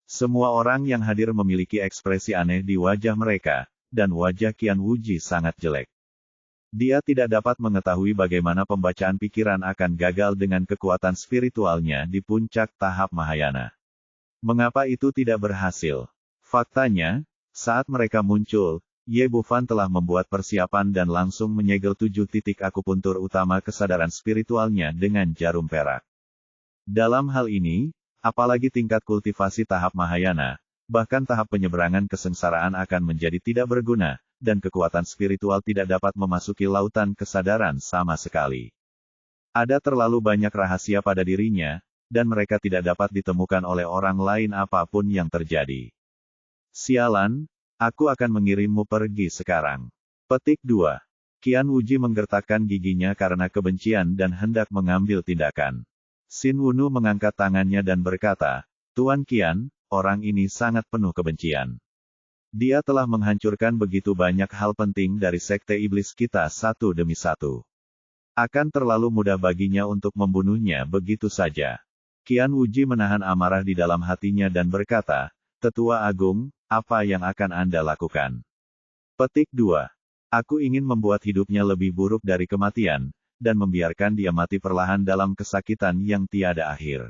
Semua orang yang hadir memiliki ekspresi aneh di wajah mereka, dan wajah Qian Wuji sangat jelek. Dia tidak dapat mengetahui bagaimana pembacaan pikiran akan gagal dengan kekuatan spiritualnya di puncak tahap Mahayana. Mengapa itu tidak berhasil? Faktanya, saat mereka muncul, Ye Bufan telah membuat persiapan dan langsung menyegel 7 titik akupuntur utama kesadaran spiritualnya dengan jarum perak. Dalam hal ini, apalagi tingkat kultivasi tahap Mahayana, bahkan tahap penyeberangan kesengsaraan akan menjadi tidak berguna, dan kekuatan spiritual tidak dapat memasuki lautan kesadaran sama sekali. Ada terlalu banyak rahasia pada dirinya, dan mereka tidak dapat ditemukan oleh orang lain apapun yang terjadi. Sialan, aku akan mengirimmu pergi sekarang. Petik 2. Qian Wuji menggertakkan giginya karena kebencian dan hendak mengambil tindakan. Xin Wunu mengangkat tangannya dan berkata, Tuan Qian, orang ini sangat penuh kebencian. Dia telah menghancurkan begitu banyak hal penting dari sekte iblis kita satu demi satu. Akan terlalu mudah baginya untuk membunuhnya begitu saja. Qian Wuji menahan amarah di dalam hatinya dan berkata, Tetua Agung, apa yang akan Anda lakukan? Petik 2. Aku ingin membuat hidupnya lebih buruk dari kematian, dan membiarkan dia mati perlahan dalam kesakitan yang tiada akhir.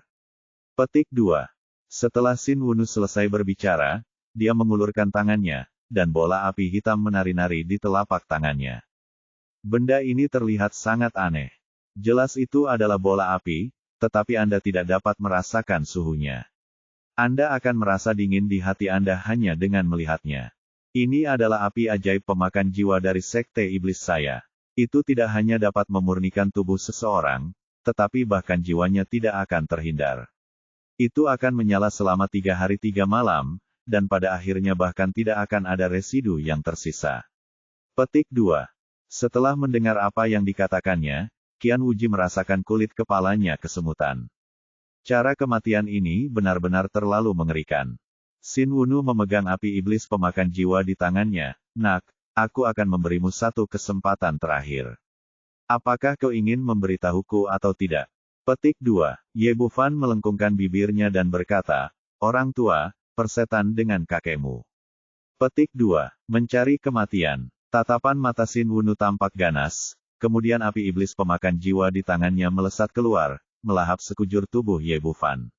Petik 2. Setelah Xin Wunu selesai berbicara, dia mengulurkan tangannya, dan bola api hitam menari-nari di telapak tangannya. Benda ini terlihat sangat aneh. Jelas itu adalah bola api, tetapi Anda tidak dapat merasakan suhunya. Anda akan merasa dingin di hati Anda hanya dengan melihatnya. Ini adalah api ajaib pemakan jiwa dari sekte iblis saya. Itu tidak hanya dapat memurnikan tubuh seseorang, tetapi bahkan jiwanya tidak akan terhindar. Itu akan menyala selama 3 hari 3 malam, dan pada akhirnya bahkan tidak akan ada residu yang tersisa. Petik 2. Setelah mendengar apa yang dikatakannya, Qian Wuji merasakan kulit kepalanya kesemutan. Cara kematian ini benar-benar terlalu mengerikan. Xin Wunu memegang api iblis pemakan jiwa di tangannya. Nak, aku akan memberimu satu kesempatan terakhir. Apakah kau ingin memberitahuku atau tidak? Petik 2. Ye Bufan melengkungkan bibirnya dan berkata, Orang tua, persetan dengan kakekmu. Petik 2. Mencari kematian. Tatapan mata Xin Wunu tampak ganas, kemudian api iblis pemakan jiwa di tangannya melesat keluar, melahap sekujur tubuh Ye Bufan.